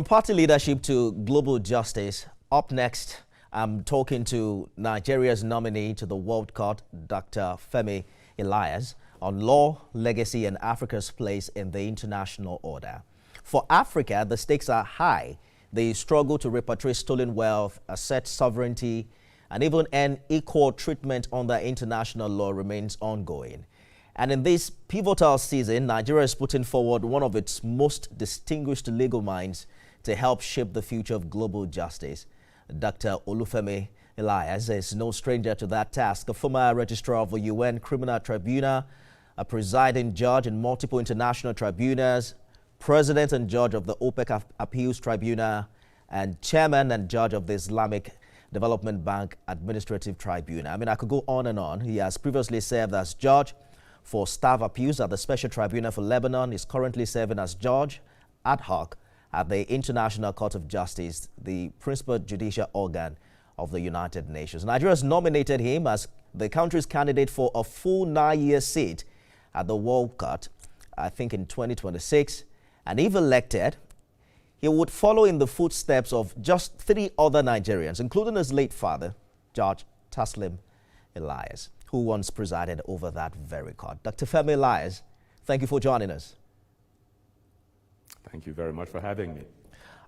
From party leadership to global justice, up next, I'm talking to Nigeria's nominee to the World Court, Dr. Femi Elias, on law, legacy, and Africa's place in the international order. For Africa, the stakes are high. The struggle to repatriate stolen wealth, assert sovereignty, and even earn equal treatment under international law remains ongoing. And in this pivotal season, Nigeria is putting forward one of its most distinguished legal minds to help shape the future of global justice. Dr. Olufemi Elias is no stranger to that task, a former registrar of the UN Criminal Tribunal, a presiding judge in multiple international tribunals, president and judge of the OPEC Appeals Tribunal, and chairman and judge of the Islamic Development Bank Administrative Tribunal. I mean, I could go on and on. He has previously served as judge for staff abuse at the Special Tribunal for Lebanon. Is currently serving as judge ad hoc at the International Court of Justice, the principal judicial organ of the United Nations. Nigeria has nominated him as the country's candidate for a full 9-year seat at the World Court, I think in 2026. And if elected, he would follow in the footsteps of just 3 other Nigerians, including his late father, Judge Taslim Elias, who once presided over that very court. Dr. Femi Elias, thank you for joining us. Thank you very much for having me.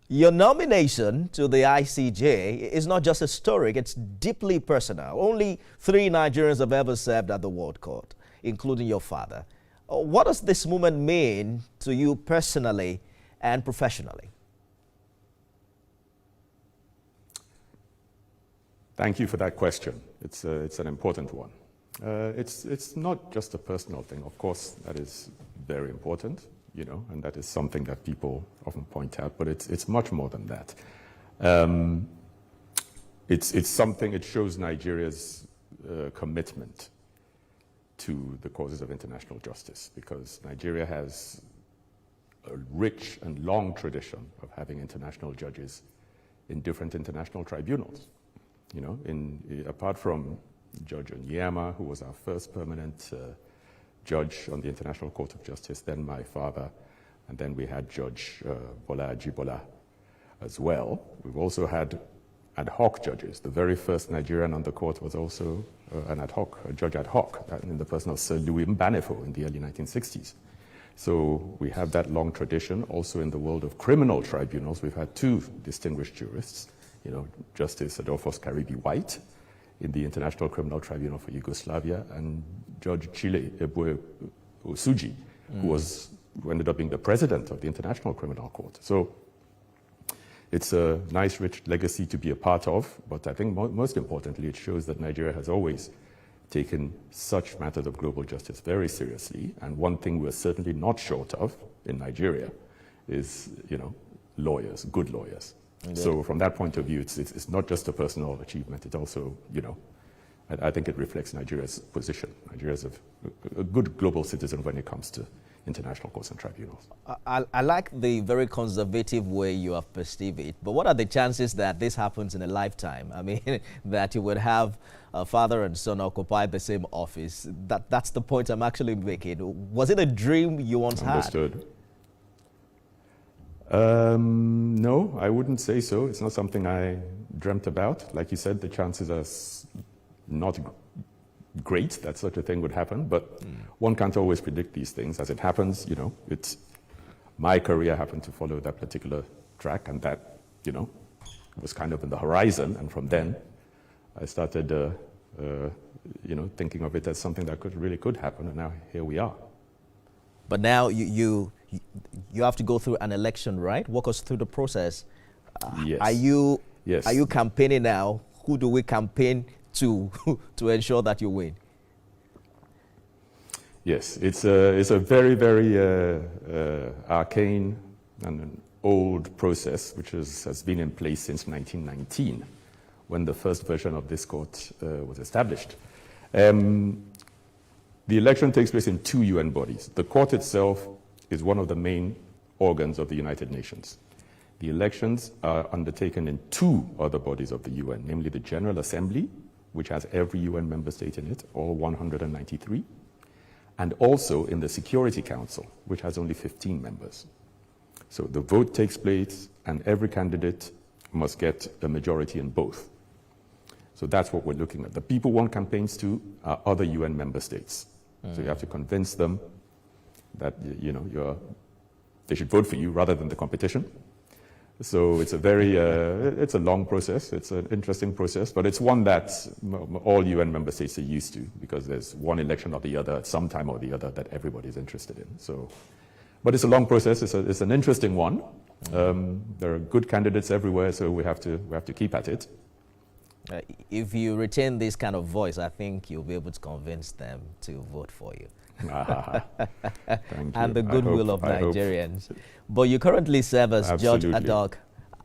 Your nomination to the ICJ is not just historic, it's deeply personal. Only 3 Nigerians have ever served at the World Court, including your father. What does this moment mean to you personally and professionally? Thank you for that question. It's an important one. It's not just a personal thing. Of course, that is very important, you know, and that is something that people often point out, but it's much more than that. It's something, it shows Nigeria's commitment to the causes of international justice, because Nigeria has a rich and long tradition of having international judges in different international tribunals. You know, apart from Judge Onyema, who was our first permanent judge on the International Court of Justice, then my father, and then we had Judge Bola Ajibola as well. We've also had ad hoc judges. The very first Nigerian on the court was also a judge ad hoc, in the person of Sir Louis Mbanefo in the early 1960s. So we have that long tradition. Also in the world of criminal tribunals, we've had 2 distinguished jurists, you know, Justice Adolphus Karibi White in the International Criminal Tribunal for Yugoslavia, and Judge Chile Ebue Osuji, who ended up being the president of the International Criminal Court. So it's a nice, rich legacy to be a part of, but I think most importantly, it shows that Nigeria has always taken such matters of global justice very seriously. And one thing we're certainly not short of in Nigeria is, you know, lawyers, good lawyers. Indeed. So from that point of view, it's not just a personal achievement. It also, you know, I think it reflects Nigeria's position. Nigeria is a good global citizen when it comes to international courts and tribunals. I like the very conservative way you have perceived it, but what are the chances that this happens in a lifetime? I mean, that you would have a father and son occupy the same office. That's the point I'm actually making. Was it a dream you once had? Understood. No, I wouldn't say so. It's not something I dreamt about. Like you said, the chances are not great that such a thing would happen, but one can't always predict these things. As it happens, you know, my career happened to follow that particular track, and that, you know, was kind of in the horizon. And from then, I started, you know, thinking of it as something that really could happen, and now here we are. But now you have to go through an election, right? Walk us through the process. Yes. Are you Yes. Are you campaigning now? Who do we campaign to ensure that you win? Yes, it's a very, very arcane and an old process which has been in place since 1919, when the first version of this court was established. The election takes place in 2 UN bodies. The court itself is one of the main organs of the United Nations. The elections are undertaken in 2 other bodies of the UN, namely the General Assembly, which has every UN member state in it, all 193, and also in the Security Council, which has only 15 members. So the vote takes place, and every candidate must get a majority in both. So that's what we're looking at. The people one campaigns to are other UN member states. So you have to convince them that they should vote for you rather than the competition. So it's a very, it's a long process. It's an interesting process, but it's one that all UN member states are used to, because there's one election or the other at some time or the other that everybody's interested in. So, but it's a long process. It's an interesting one. There are good candidates everywhere, so we have to keep at it. If you retain this kind of voice, I think you'll be able to convince them to vote for you. Thank And you. the goodwill of Nigerians. But you currently serve as judge ad hoc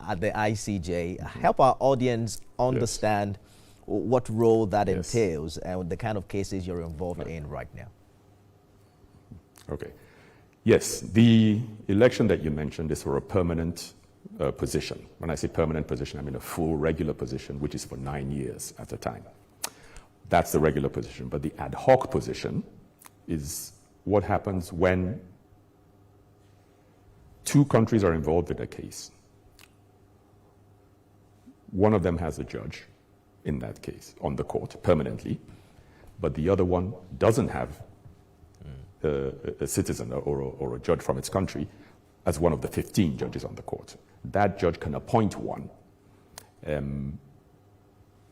at the ICJ. Help our audience understand what role that entails and the kind of cases you're involved in right now. Okay. Yes, the election that you mentioned is for a permanent position. When I say permanent position, I mean a full regular position, which is for 9 years at a time. That's the regular position. But the ad hoc position is what happens when two countries are involved in a case. One of them has a judge in that case on the court permanently, but the other one doesn't have a citizen or a judge from its country as one of the 15 judges on the court. That judge can appoint one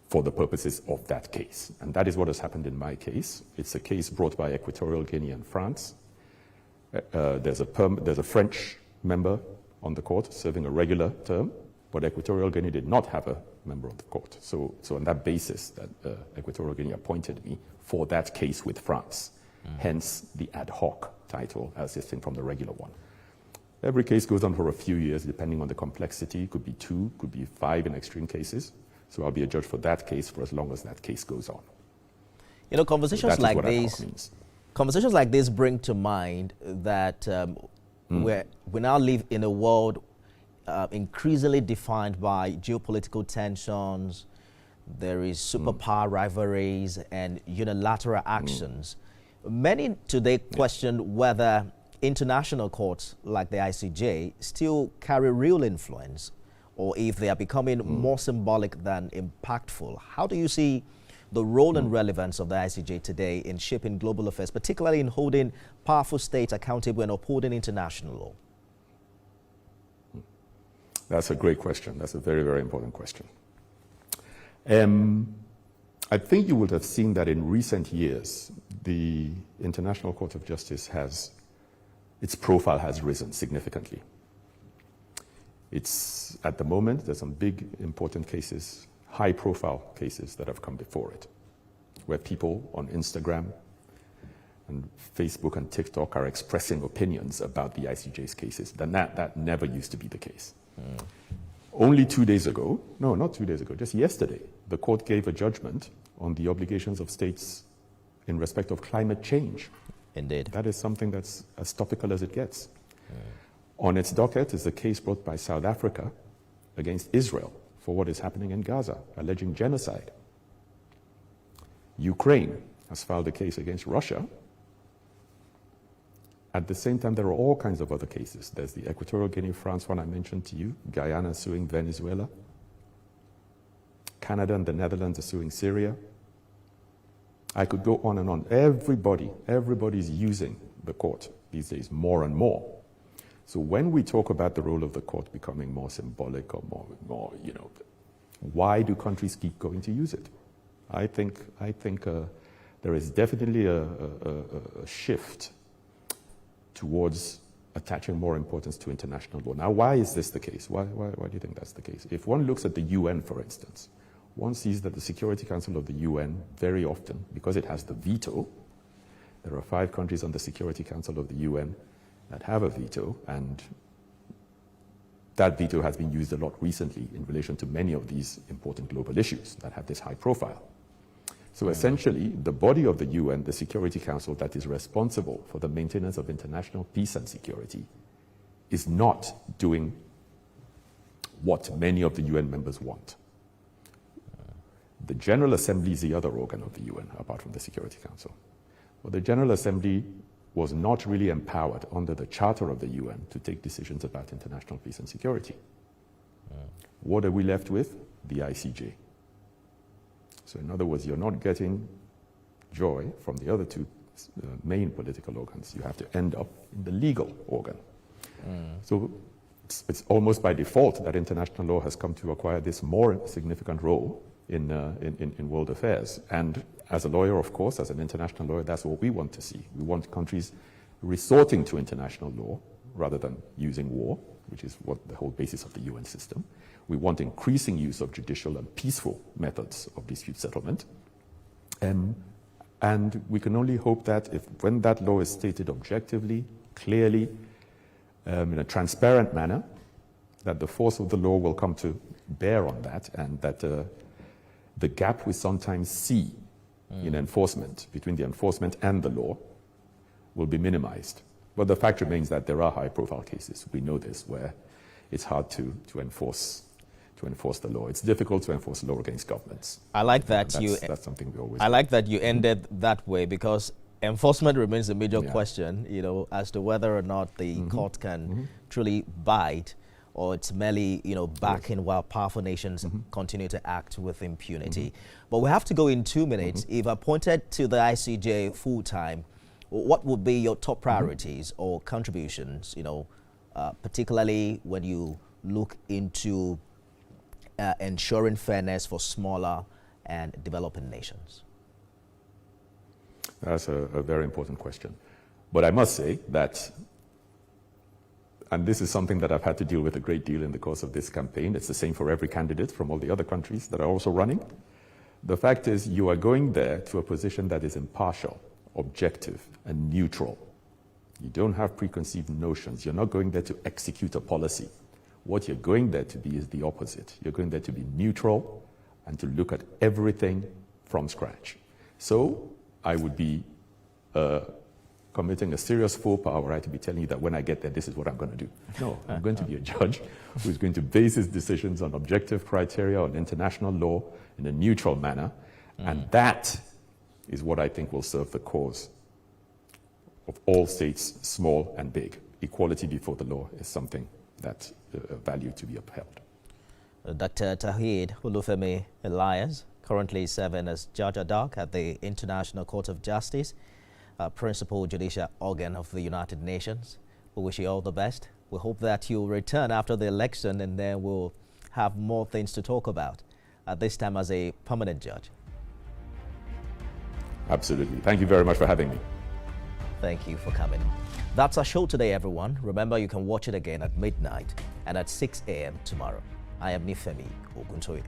for the purposes of that case. And that is what has happened in my case. It's a case brought by Equatorial Guinea and France. There's a French member on the court serving a regular term, but Equatorial Guinea did not have a member of the court. So on that basis, that Equatorial Guinea appointed me for that case with France. Hence the ad hoc title, as distinct from the regular one. Every case goes on for a few years, depending on the complexity. It could be 2, could be 5 in extreme cases. So I'll be a judge for that case for as long as that case goes on. You know, conversations like this bring to mind that we now live in a world increasingly defined by geopolitical tensions. There is superpower rivalries and unilateral actions. Many today question whether international courts like the ICJ still carry real influence, or if they are becoming more symbolic than impactful. How do you see the role and relevance of the ICJ today in shaping global affairs, particularly in holding powerful states accountable and upholding international law? That's a great question. That's a very, very important question. I think you would have seen that in recent years, the International Court of Justice its profile has risen significantly. It's, at the moment, there's some big, important cases, high-profile cases that have come before it, where people on Instagram and Facebook and TikTok are expressing opinions about the ICJ's cases. That never used to be the case. Only 2 days ago, no, not 2 days ago, just yesterday, the court gave a judgment on the obligations of states in respect of climate change. Indeed. That is something that's as topical as it gets. On its docket is a case brought by South Africa against Israel for what is happening in Gaza, alleging genocide. Ukraine has filed a case against Russia. At the same time, there are all kinds of other cases. There's the Equatorial Guinea, France one I mentioned to you, Guyana suing Venezuela, Canada and the Netherlands are suing Syria. I could go on and on. Everybody's using the court these days more and more. So when we talk about the role of the court becoming more symbolic or more, why do countries keep going to use it? I think there is definitely a shift towards attaching more importance to international law. Now, why is this the case? Why do you think that's the case? If one looks at the UN, for instance, one sees that the Security Council of the UN very often, because it has the veto, there are 5 countries on the Security Council of the UN that have a veto, and that veto has been used a lot recently in relation to many of these important global issues that have this high profile. So essentially, the body of the UN, the Security Council, that is responsible for the maintenance of international peace and security, is not doing what many of the UN members want. The General Assembly is the other organ of the UN, apart from the Security Council. Well, the General Assembly was not really empowered under the Charter of the UN to take decisions about international peace and security. What are we left with? The ICJ. So in other words, you're not getting joy from the other two main political organs. You have to end up in the legal organ. So it's almost by default that international law has come to acquire this more significant role in world affairs. And as a lawyer, of course, as an international lawyer, that's what we want to see. We want countries resorting to international law rather than using war, which is what the whole basis of the UN system. We want increasing use of judicial and peaceful methods of dispute settlement. And we can only hope that when that law is stated objectively, clearly, in a transparent manner, that the force of the law will come to bear on that, and that the gap we sometimes see in enforcement, between the enforcement and the law, will be minimized. But the fact remains that there are high-profile cases, we know this, where it's hard to enforce the law. It's difficult to enforce law against governments. I like that that's something we always. I like that you ended that way, because enforcement remains a major question, as to whether or not the court can truly bite, or it's merely, backing while powerful nations continue to act with impunity. But we have to go in 2 minutes. If appointed to the ICJ full time, what would be your top priorities or contributions, particularly when you look into ensuring fairness for smaller and developing nations? That's a very important question. But I must say that, and this is something that I've had to deal with a great deal in the course of this campaign, it's the same for every candidate from all the other countries that are also running. The fact is, you are going there to a position that is impartial, objective, and neutral. You don't have preconceived notions. You're not going there to execute a policy. What you're going there to be is the opposite. You're going there to be neutral and to look at everything from scratch. So I would be committing a serious faux pas were I to be telling you that when I get there, this is what I'm going to do. No, I'm going to be a judge who's going to base his decisions on objective criteria, on international law, in a neutral manner. And that is what I think will serve the cause of all states, small and big. Equality before the law is something that value to be upheld. Dr. Tahid Olufemi Elias, currently serving as Judge ad hoc at the International Court of Justice, principal judicial organ of the United Nations. We wish you all the best. We hope that you'll return after the election, and then we'll have more things to talk about, at this time as a permanent judge. Absolutely. Thank you very much for having me. Thank you for coming. That's our show today, everyone. Remember, you can watch it again at midnight and at 6 a.m. tomorrow. I am Femi Oguntoye.